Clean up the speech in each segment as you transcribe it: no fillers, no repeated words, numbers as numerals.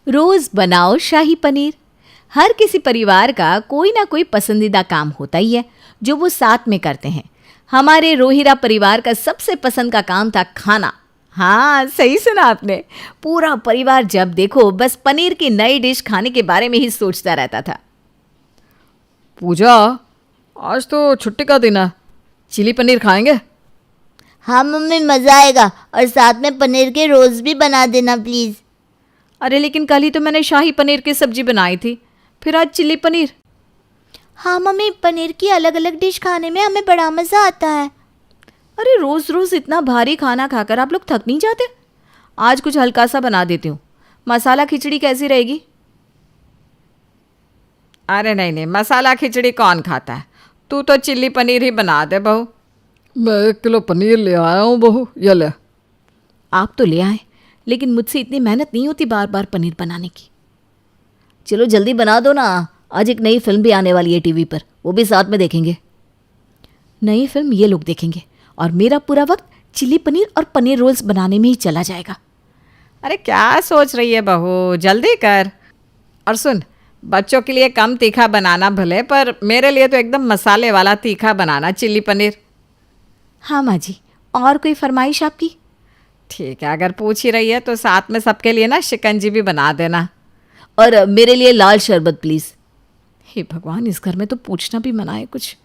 रोज बनाओ शाही पनीर। हर किसी परिवार का कोई ना कोई पसंदीदा काम होता ही है जो वो साथ में करते हैं। हमारे रोहिरा परिवार का सबसे पसंद का काम था खाना। हाँ, सही सुना आपने। पूरा परिवार जब देखो बस पनीर की नई डिश खाने के बारे में ही सोचता रहता था। पूजा, आज तो छुट्टी का दिन है, चिली पनीर खाएंगे? हाँ मम्मी, मज़ा आएगा। और साथ में पनीर के रोल्स भी बना देना प्लीज़। अरे लेकिन कल ही तो मैंने शाही पनीर की सब्जी बनाई थी, फिर आज चिली पनीर। हाँ मम्मी, पनीर की अलग अलग डिश खाने में हमें बड़ा मज़ा आता है। अरे रोज रोज इतना भारी खाना खाकर आप लोग थक नहीं जाते? आज कुछ हल्का सा बना देती हूँ। मसाला खिचड़ी कैसी रहेगी? अरे नहीं नहीं, मसाला खिचड़ी कौन खाता है? तू तो चिल्ली पनीर ही बना दे बहू। मैं 1 किलो पनीर ले आया हूँ बहू, ये ले। आप तो ले आए, लेकिन मुझसे इतनी मेहनत नहीं होती बार बार पनीर बनाने की। चलो जल्दी बना दो ना, आज एक नई फिल्म भी आने वाली है टीवी पर, वो भी साथ में देखेंगे। नई फिल्म ये लोग देखेंगे और मेरा पूरा वक्त चिली पनीर और पनीर रोल्स बनाने में ही चला जाएगा। अरे क्या सोच रही है बहू, जल्दी कर। और सुन, बच्चों के लिए कम तीखा बनाना भले, पर मेरे लिए तो एकदम मसाले वाला तीखा बनाना चिल्ली पनीर। हाँ माँ जी, और कोई फरमाइश आपकी? ठीक है, अगर पूछ ही रही है तो साथ में सबके लिए ना शिकंजी भी बना देना। और मेरे लिए लाल शरबत प्लीज़। हे भगवान, इस घर में तो पूछना भी मना है कुछ।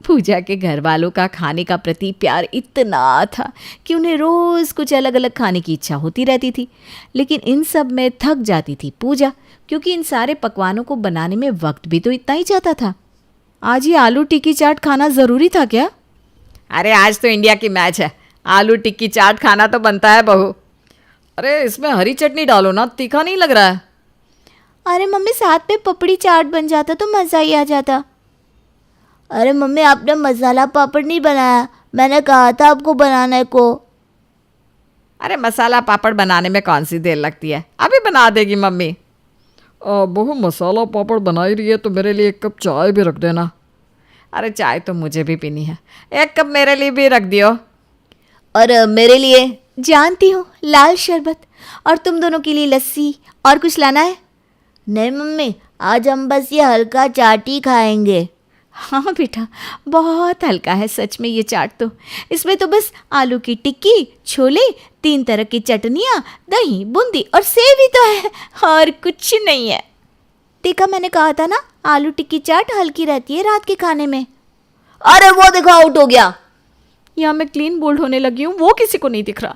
पूजा के घर वालों का खाने का प्रति प्यार इतना था कि उन्हें रोज़ कुछ अलग अलग खाने की इच्छा होती रहती थी, लेकिन इन सब में थक जाती थी पूजा, क्योंकि इन सारे पकवानों को बनाने में वक्त भी तो इतना ही जाता था। आज ये आलू टिक्की चाट खाना ज़रूरी था क्या? अरे आज तो इंडिया की मैच है, आलू टिक्की चाट खाना तो बनता है बहू। अरे इसमें हरी चटनी डालो ना, तीखा नहीं लग रहा है। अरे मम्मी, साथ में पपड़ी चाट बन जाता तो मज़ा ही आ जाता। अरे मम्मी, आपने मसाला पापड़ नहीं बनाया, मैंने कहा था आपको बनाने को। अरे मसाला पापड़ बनाने में कौन सी देर लगती है, अभी बना देगी मम्मी। बहू, मसाला पापड़ बना ही रही है तो मेरे लिए 1 कप चाय भी रख देना। अरे चाय तो मुझे भी पीनी है, 1 कप मेरे लिए भी रख दियो। और मेरे लिए जानती हूँ, लाल शरबत। और तुम दोनों के लिए लस्सी। और कुछ लाना है? नहीं मम्मी, आज हम बस ये हल्का चाट ही खाएंगे। हाँ बेटा, बहुत हल्का है सच में ये चाट तो। इसमें तो बस आलू की टिक्की, छोले, 3 तरह की चटनियाँ, दही, बूंदी और सेव ही तो है, और कुछ नहीं है। देखा, मैंने कहा था ना, आलू टिक्की चाट हल्की रहती है रात के खाने में। अरे वो देखो, आउट हो गया। यहाँ मैं क्लीन बोल्ड होने लगी हूँ, वो किसी को नहीं दिख रहा।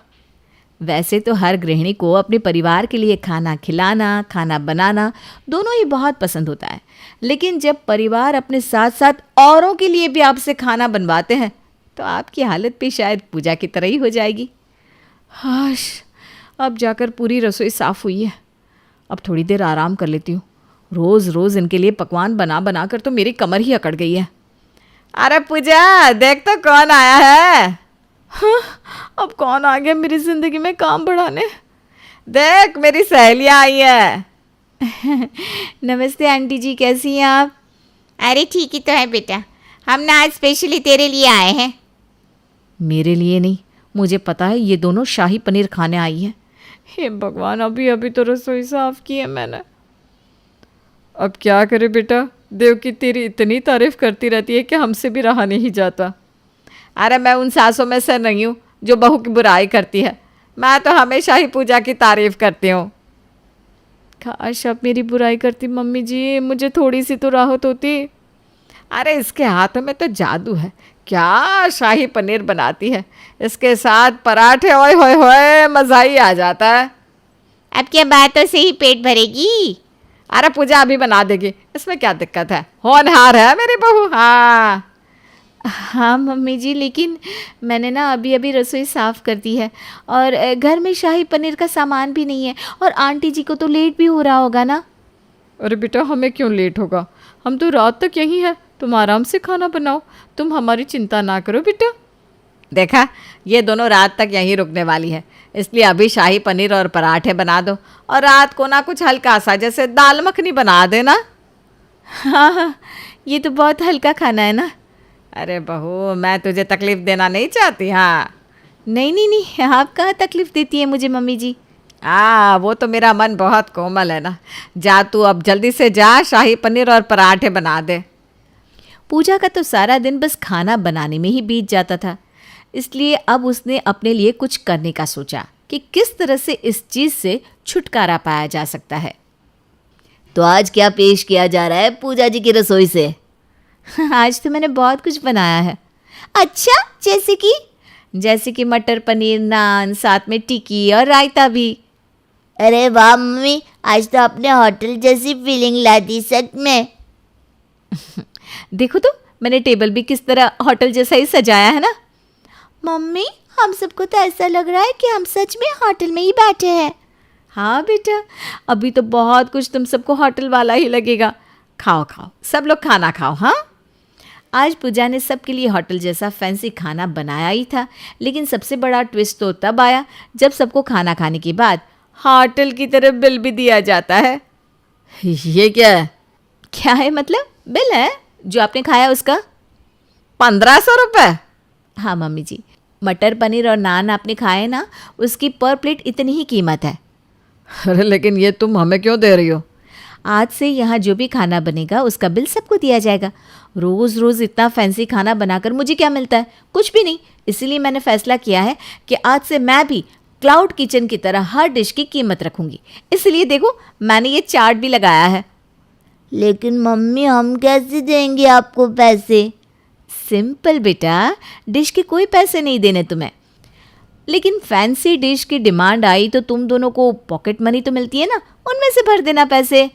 वैसे तो हर गृहिणी को अपने परिवार के लिए खाना खिलाना, खाना बनाना दोनों ही बहुत पसंद होता है, लेकिन जब परिवार अपने साथ साथ औरों के लिए भी आपसे खाना बनवाते हैं तो आपकी हालत भी शायद पूजा की तरह ही हो जाएगी। हाश, अब जाकर पूरी रसोई साफ़ हुई है, अब थोड़ी देर आराम कर लेती हूँ। रोज़ रोज़ इनके लिए पकवान बना बना कर तो मेरी कमर ही अकड़ गई है। अरे पूजा, देख तो कौन आया है। हाँ, अब कौन आ गया मेरी ज़िंदगी में काम बढ़ाने? देख, मेरी सहेलियाँ आई है। नमस्ते आंटी जी, कैसी हैं आप? अरे ठीक ही तो है बेटा, हम ना आज स्पेशली तेरे लिए आए हैं। मेरे लिए नहीं, मुझे पता है ये दोनों शाही पनीर खाने आई हैं। हे भगवान, अभी अभी तो रसोई साफ़ की है मैंने। अब क्या करे बेटा, देव की तेरी इतनी तारीफ करती रहती है कि हमसे भी रहा नहीं जाता। अरे मैं उन सासों में से नहीं हूँ जो बहू की बुराई करती है, मैं तो हमेशा ही पूजा की तारीफ करती हूँ। काश आप मेरी बुराई करती मम्मी जी, मुझे थोड़ी सी तो राहत होती। अरे इसके हाथों में तो जादू है, क्या शाही पनीर बनाती है, इसके साथ पराठे, ओए होए होए, मज़ा ही आ जाता है। अब क्या बातों से ही पेट भरेगी? अरे पूजा अभी बना देगी, इसमें क्या दिक्कत है, होनहार है मेरी बहू। हाँ हाँ मम्मी जी, लेकिन मैंने ना अभी अभी रसोई साफ़ कर दी है और घर में शाही पनीर का सामान भी नहीं है, और आंटी जी को तो लेट भी हो रहा होगा ना। अरे बेटा, हमें क्यों लेट होगा, हम तो रात तक यहीं हैं, तुम आराम से खाना बनाओ, तुम हमारी चिंता ना करो बेटा। देखा, ये दोनों रात तक यहीं रुकने वाली है, इसलिए अभी शाही पनीर और पराठे बना दो, और रात को ना कुछ हल्का सा जैसे दाल मखनी बना देना। हाँ हाँ, ये तो बहुत हल्का खाना है ना। अरे बहू, मैं तुझे तकलीफ़ देना नहीं चाहती। हाँ नहीं नहीं नहीं, आप कहाँ तकलीफ़ देती है मुझे मम्मी जी। वो तो मेरा मन बहुत कोमल है ना। जा तू अब जल्दी से जा, शाही पनीर और पराठे बना दे। पूजा का तो सारा दिन बस खाना बनाने में ही बीत जाता था, इसलिए अब उसने अपने लिए कुछ करने का सोचा कि किस तरह से इस चीज़ से छुटकारा पाया जा सकता है। तो आज क्या पेश किया जा रहा है पूजा जी की रसोई से? आज तो मैंने बहुत कुछ बनाया है। अच्छा, जैसे कि मटर पनीर, नान, साथ में टिक्की और रायता भी। अरे वाह मम्मी, आज तो आपने होटल जैसी फीलिंग ला दी सच में। देखो तो मैंने टेबल भी किस तरह होटल जैसा ही सजाया है ना। मम्मी, हम सबको तो ऐसा लग रहा है कि हम सच में होटल में ही बैठे हैं। हाँ बेटा, अभी तो बहुत कुछ तुम सबको होटल वाला ही लगेगा। खाओ खाओ, सब लोग खाना खाओ। हाँ, आज पूजा ने सबके लिए होटल जैसा फैंसी खाना बनाया ही था, लेकिन सबसे बड़ा ट्विस्ट तो तब आया जब सबको खाना खाने के बाद होटल की तरफ बिल भी दिया जाता है। ये क्या है? क्या है मतलब? बिल है जो आपने खाया उसका। 1500 रुपये? हाँ मम्मी जी, मटर पनीर और नान आपने खाए ना, उसकी पर प्लेट इतनी ही कीमत है। अरे लेकिन ये तुम हमें क्यों दे रही हो? आज से यहाँ जो भी खाना बनेगा उसका बिल सबको दिया जाएगा। रोज़ रोज़ इतना फैंसी खाना बनाकर मुझे क्या मिलता है? कुछ भी नहीं। इसीलिए मैंने फैसला किया है कि आज से मैं भी क्लाउड किचन की तरह हर डिश की कीमत रखूंगी। इसलिए देखो, मैंने ये चार्ट भी लगाया है। लेकिन मम्मी, हम कैसे देंगे आपको पैसे? सिंपल बेटा, डिश के कोई पैसे नहीं देने तुम्हें। लेकिन फैंसी डिश की डिमांड आई तो तुम दोनों को पॉकेट मनी तो मिलती है ना, उनमें से भर देना पैसे।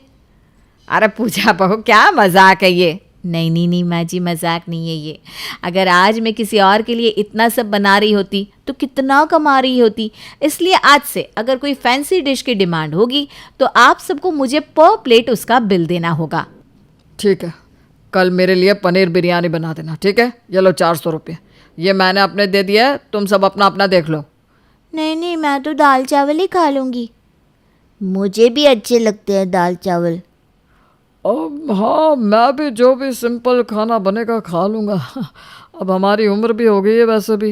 अरे पूजा बहू, क्या मजाक है ये? नहीं माँ जी, मजाक नहीं है ये। अगर आज मैं किसी और के लिए इतना सब बना रही होती तो कितना कमा रही होती। इसलिए आज से अगर कोई फैंसी डिश की डिमांड होगी तो आप सबको मुझे पर प्लेट उसका बिल देना होगा। ठीक है, कल मेरे लिए पनीर बिरयानी बना देना। ठीक है, ये लो 400 रुपये, ये मैंने अपने दे दिया है, तुम सब अपना अपना देख लो। नहीं, मैं तो दाल चावल ही खा लूँगी। मुझे भी अच्छे लगते हैं दाल चावल। हाँ, मैं भी जो भी सिंपल खाना बनेगा खा लूँगा। अब हमारी उम्र भी हो गई है वैसे भी।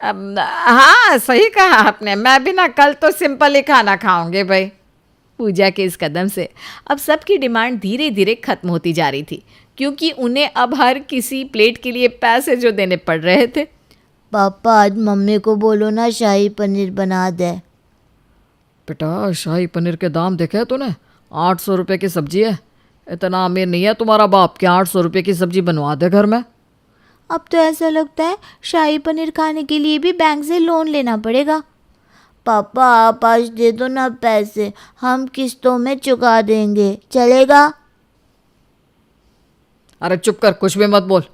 हाँ, सही कहा आपने, मैं भी ना कल तो सिंपल ही खाना खाऊंगी भाई। पूजा के इस कदम से अब सबकी डिमांड धीरे धीरे खत्म होती जा रही थी, क्योंकि उन्हें अब हर किसी प्लेट के लिए पैसे जो देने पड़ रहे थे। पापा, आज मम्मी को बोलो ना शाही पनीर बना दे। बेटा, शाही पनीर के दाम देखे तूने? 800 रुपये की सब्जी है। इतना अमीर नहीं है तुम्हारा बाप कि 800 रुपये की सब्जी बनवा दे घर में। अब तो ऐसा लगता है शाही पनीर खाने के लिए भी बैंक से लोन लेना पड़ेगा। पापा, आप आज दे दो ना पैसे, हम किस्तों में चुका देंगे, चलेगा? अरे चुप कर, कुछ भी मत बोल।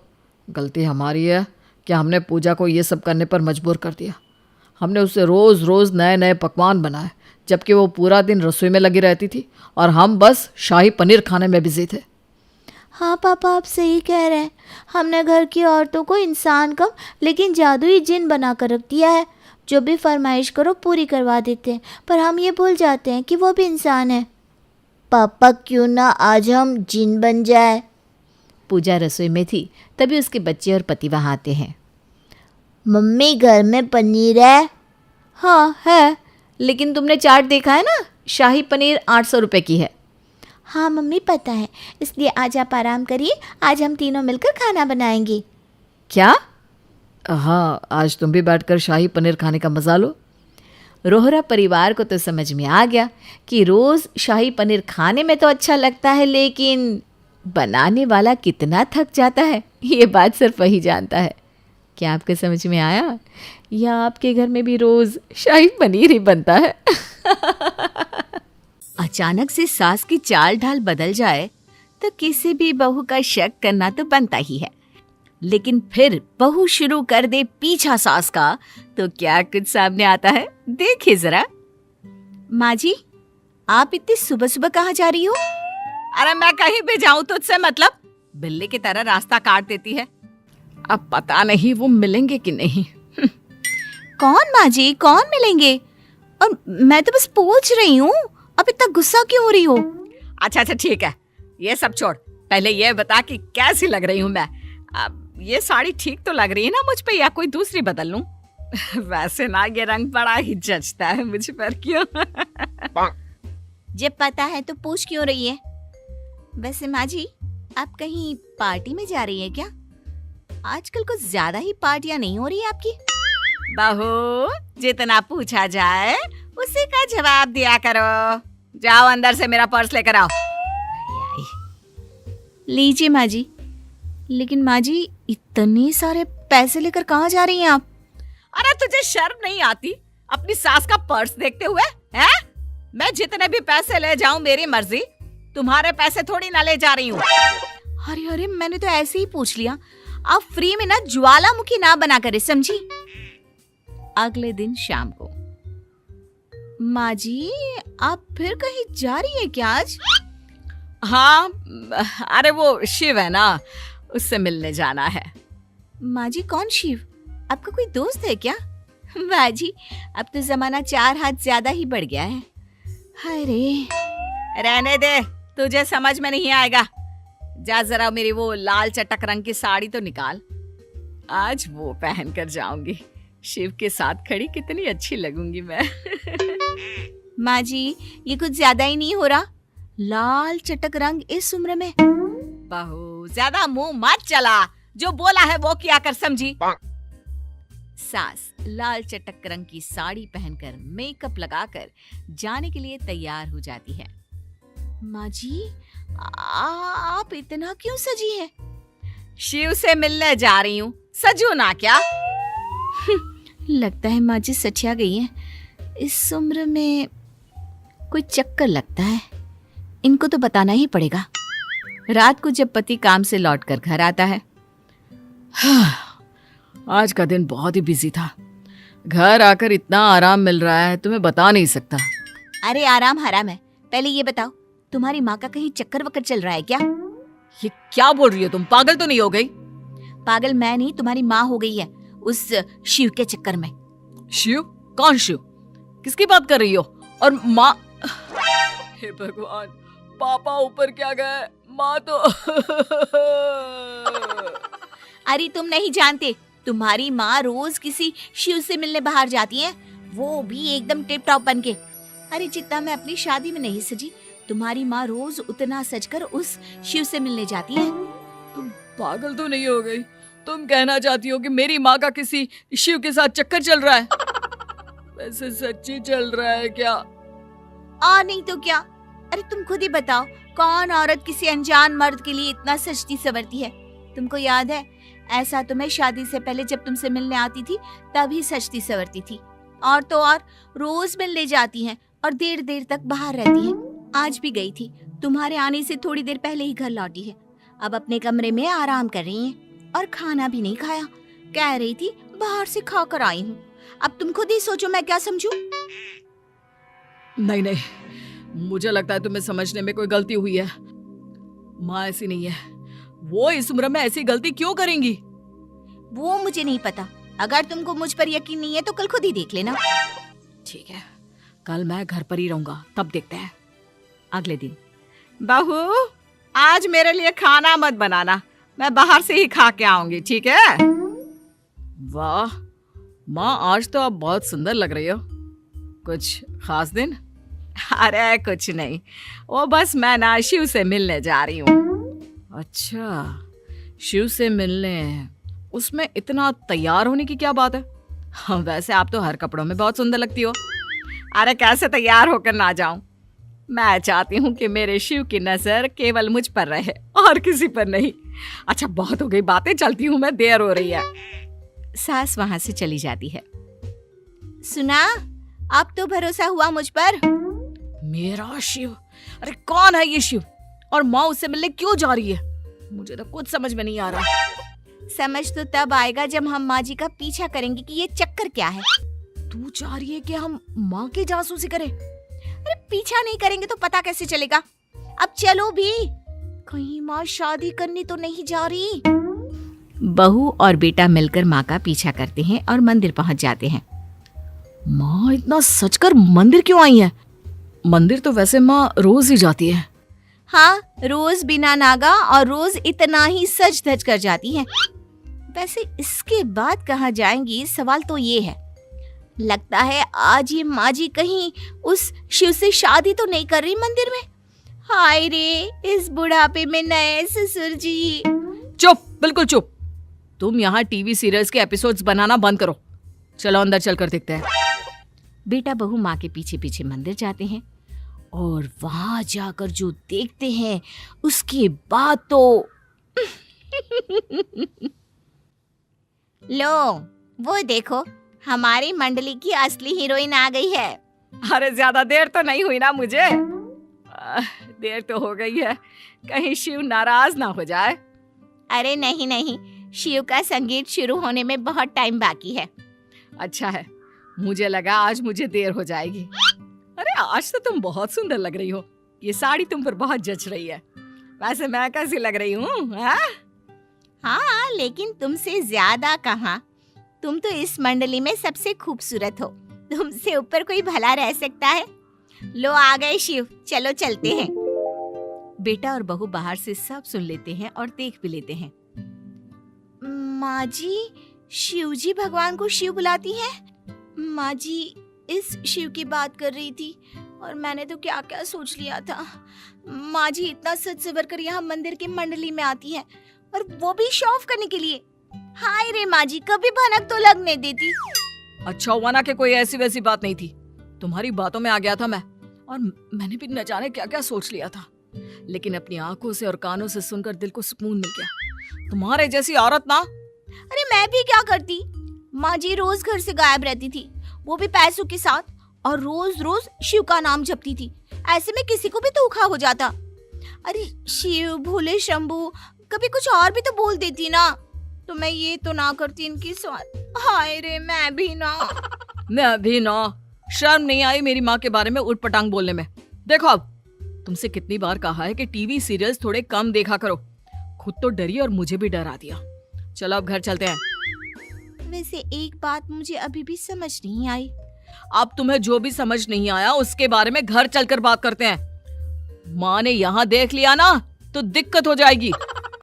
गलती हमारी है कि हमने पूजा को ये सब करने पर मजबूर कर दिया। हमने उससे रोज़ रोज़ नए नए पकवान बनाए, जबकि वो पूरा दिन रसोई में लगी रहती थी और हम बस शाही पनीर खाने में बिजी थे। हाँ पापा, आप सही कह रहे हैं। हमने घर की औरतों को इंसान कम लेकिन जादुई जिन बना कर रख दिया है। जो भी फरमाइश करो पूरी करवा देते हैं, पर हम ये भूल जाते हैं कि वो भी इंसान है। पापा, क्यों ना आज हम जिन बन जाए? पूजा रसोई में थी, तभी उसके बच्चे और पति वहाँ आते हैं। मम्मी, घर में पनीर है? हाँ है, लेकिन तुमने चार्ट देखा है ना, शाही पनीर 800 रुपये की है। हाँ मम्मी, पता है, इसलिए आज आप आराम करिए, आज हम तीनों मिलकर खाना बनाएंगे। क्या? हाँ, आज तुम भी बैठकर शाही पनीर खाने का मजा लो। रोहरा परिवार को तो समझ में आ गया कि रोज़ शाही पनीर खाने में तो अच्छा लगता है, लेकिन बनाने वाला कितना थक जाता है, ये बात सिर्फ वही जानता है। क्या आपको समझ में आया? या आपके घर में भी रोज़ शाही पनीर ही बनता है? अचानक से सास की चाल ढाल बदल जाए तो किसी भी बहू का शक करना तो बनता ही है, लेकिन फिर बहू शुरू कर दे पीछा सास का तो क्या कुछ सामने आता है, देखिए जरा। माँ जी, आप इतनी सुबह सुबह कहाँ जा रही हो? अरे मैं कहीं भी जाऊं तुझसे मतलब? बिल्ली की तरह रास्ता काट देती है। अब पता नहीं वो मिलेंगे कि नहीं। कौन माँ जी, कौन मिलेंगे? और मैं तो बस पूछ रही हूँ, अब इतना गुस्सा क्यों हो रही हो? अच्छा ठीक है, ये सब छोड़, पहले ये बता कि कैसी लग रही हूँ मैं। अब ये साड़ी ठीक तो लग रही है ना मुझ पे, या कोई दूसरी बदल लूं? वैसे ना ये रंग बड़ा ही जचता है मुझ पर, क्यों? जब पता है तो पूछ क्यों रही है? वैसे माँ जी, आप कहीं पार्टी में जा रही है क्या? आजकल कुछ ज्यादा ही पार्टियां नहीं हो रही है आपकी। बहू, जितना पूछा जाए उसी का जवाब दिया करो। जाओ अंदर से मेरा पर्स लेकर आओ। लीजिए माँ जी। लेकिन माँ जी, इतने सारे पैसे लेकर कहाँ जा रही हैं आप? अरे तुझे शर्म नहीं आती अपनी सास का पर्स देखते हुए? हैं? मैं जितने भी पैसे ले जाऊं मेरी मर्जी, तुम्हारे पैसे थोड़ी ना ले जा रही हूँ। अरे अरे, मैंने तो ऐसे ही पूछ लिया। आप फ्री में ना ज्वालामुखी ना बना करे, समझी? अगले दिन शाम को। माँ जी, आप फिर कहीं जा रही हैं क्या आज? हाँ, अरे वो शिव है ना, उससे मिलने जाना है। माँ जी, कौन शिव? आपका कोई दोस्त है क्या? माँ जी, अब तो जमाना 4 हाथ ज्यादा ही बढ़ गया है। हाय रे। रहने दे, तुझे समझ में नहीं आएगा। जा जरा मेरी वो लाल चटक रंग की साड़ी तो निकाल। आज वो पहन कर जाऊंगी। शिव के साथ खड़ी कितनी अच्छी लगूंगी मैं। माँ जी, ये कुछ ज्यादा ही नहीं हो रहा? लाल चटक रंग इस उम्र में? बहू, ज्यादा मुंह मत चला, जो बोला है वो किया कर, समझी? सास लाल चटक रंग की साड़ी पहनकर मेकअप लगाकर जाने के लिए तैयार हो जाती है। माँ जी, आप इतना क्यों सजी हैं? शिव से मिलने जा रही हूँ, सजू ना क्या? लगता है माँ जी सठिया गई हैं। इस उम्र में कोई चक्कर लगता है, इनको तो बताना ही पड़ेगा। रात को जब पति काम से लौटकर घर आता है, आज का दिन बहुत ही बिजी था। घर आकर इतना आराम मिल रहा है, तुम्हें बता नहीं सकता। अरे आराम हराम है। पहले ये बताओ, तुम्हारी माँ का कहीं चक्कर वक्कर चल रहा है क्या? ये क्या बोल रही हो तुम? पागल तो नहीं हो गई? पागल मैं नहीं, तुम्हारी माँ हो गई है उस शिव के चक्कर में। शिव? कौन शिव? किसकी बात कर रही हो? और माँ? हे भगवान, पापा ऊपर क्या गए, माँ तो अरे तुम नहीं जानते, तुम्हारी माँ रोज किसी शिव से मिलने बाहर जाती है, वो भी एकदम टिप टॉप बन के। अरे जितना मैं अपनी शादी में नहीं सजी, तुम्हारी माँ रोज उतना सजकर उस शिव से मिलने जाती है। तुम पागल तो नहीं हो गई? तुम कहना चाहती हो कि मेरी माँ का किसी शिव के साथ चक्कर चल रहा है? वैसे सच्ची चल रहा है क्या? नहीं तो क्या। अरे तुम खुद ही बताओ, कौन औरत किसी अनजान मर्द के लिए इतना सजती सवरती है? तुमको याद है, ऐसा तो मैं शादी से पहले जब तुमसे मिलने आती थी तभी सजती सवरती थी। और तो और रोज मिलने जाती हैं और देर देर तक बाहर रहती हैं। आज भी गई थी, तुम्हारे आने से थोड़ी देर पहले ही घर लौटी है। अब अपने कमरे में आराम कर रही हैं और खाना भी नहीं खाया। कह रही थी बाहर से खा कर आई हूँ। अब तुम खुद ही सोचो मैं क्या समझूं? नहीं नहीं, मुझे लगता है तुम्हें समझने में कोई गलती हुई है। माँ ऐसी नहीं है, वो इस उम्र में ऐसी गलती क्यों करेंगी? वो मुझे नहीं पता। अगर तुमको मुझ पर यकीन नहीं है तो कल खुद ही देख लेना। ठीक है, कल मैं घर पर ही रहूंगा, तब देखते हैं। अगले दिन। बहू, आज मेरे लिए खाना मत बनाना, मैं बाहर से ही खा के आऊंगी, ठीक है? वाह माँ, आज तो आप बहुत सुंदर लग रही हो। कुछ खास दिन? अरे कुछ नहीं, वो बस मैं ना शिव से मिलने जा रही हूँ। अच्छा, शिव से मिलने? उसमें इतना तैयार होने की क्या बात है? हाँ, वैसे आप तो हर कपड़ों में बहुत सुंदर लगती हो। अरे कैसे तैयार होकर ना जाऊं? मैं चाहती हूँ कि मेरे शिव की नजर केवल मुझ पर रहे और किसी पर नहीं। अच्छा बहुत हो गई बातें, चलती हूँ मैं, देर हो रही है। सास वहां से चली जाती है। सुना, अब तो भरोसा हुआ मुझ पर। मेरा शिव? अरे कौन है ये शिव? और माँ उससे मिलने क्यों जा रही है? मुझे तो कुछ समझ में नहीं आ रहा। समझ तो तब आएगा जब हम माँ जी का पीछा करेंगे कि ये चक्कर क्या है। तू चाह रही है कि हम माँ की जासूसी करें? अरे पीछा नहीं करेंगे तो पता कैसे चलेगा? अब चलो भी, कहीं माँ शादी करनी तो नहीं जा रही। बहू और बेटा मिलकर माँ का पीछा करते हैं और मंदिर पहुंच जाते हैं। माँ इतना सचकर मंदिर क्यों आई है? मंदिर तो वैसे माँ रोज ही जाती है। हाँ, रोज बिना नागा और रोज इतना ही सज धज कर जाती हैं। वैसे इसके बाद कहाँ जाएंगी, सवाल तो ये है। लगता है आज ये माँ जी कहीं उस शिव से शादी तो नहीं कर रही मंदिर में। हाय रे, इस बुढ़ापे में नए ससुर जी। चुप, बिल्कुल चुप। तुम यहाँ टीवी सीरियल्स के एपिसोड्स बनाना बंद करो। चलो अंदर चलकर देखते हैं। बेटा बहू माँ के पीछे पीछे मंदिर जाते हैं और वहां जाकर जो देखते हैं उसके बाद तो लो वो देखो, हमारी मंडली की असली हीरोइन आ गई है। अरे ज्यादा देर तो नहीं हुई ना मुझे? देर तो हो गई है, कहीं शिव नाराज ना हो जाए। अरे नहीं नहीं, शिव का संगीत शुरू होने में बहुत टाइम बाकी है। अच्छा है, मुझे लगा आज मुझे देर हो जाएगी। अरे आज तो तुम बहुत सुंदर लग रही हो, ये साड़ी तुम पर बहुत जच रही है। वैसे मैं कैसी लग रही हूँ? हाँ, लेकिन तुमसे ज्यादा कहाँ, तुम तो इस मंडली में सबसे खूबसूरत हो। तुमसे ऊपर कोई भला रह सकता है? लो आ गए शिव, चलो चलते हैं। बेटा और बहू बाहर से सब सुन लेते हैं और देख भी लेते हैं। माँ जी, शिव जी भगवान को शिव बुलाती है। माँ जी इस शिव की बात कर रही थी और मैंने तो क्या क्या सोच लिया था। माँ जी इतना सज सवर कर यहाँ मंदिर के मंडली में आती है और वो भी शो ऑफ करने के लिए। हाय रे माँ जी, कभी भनक तो लगने देती। अच्छा हुआ ना कि कोई ऐसी वैसी बात नहीं थी। तुम्हारी बातों में आ गया था मैं, और मैंने भी न जाने क्या क्या सोच लिया था, लेकिन अपनी आंखों से और कानों से सुनकर दिल को सुकून मिल गया। तुम्हारे जैसी औरत ना। अरे मैं भी क्या करती, माँ जी रोज घर से गायब रहती थी, वो भी पैसों के साथ, और रोज रोज शिव का नाम जपती थी। ऐसे में किसी को भी धोखा हो जाता। अरे शिव, भोले शंभू, कभी कुछ और भी तो बोल देती ना, तो मैं ये तो ना करती इनकी स्वाद। हाय रे, मैं भी ना। शर्म नहीं आई मेरी माँ के बारे में उठपटांग बोलने में? देखो अब, तुमसे कितनी बार कहा है कि टीवी सीरियल्स थोड़े कम देखा करो। खुद तो डरी और मुझे भी डरा दिया। चलो अब घर चलते हैं। वैसे एक बात मुझे अभी भी समझ नहीं आई। अब तुम्हें जो भी समझ नहीं आया उसके बारे में घर चलकर बात करते हैं। माँ ने यहाँ देख लिया ना तो दिक्कत हो जाएगी।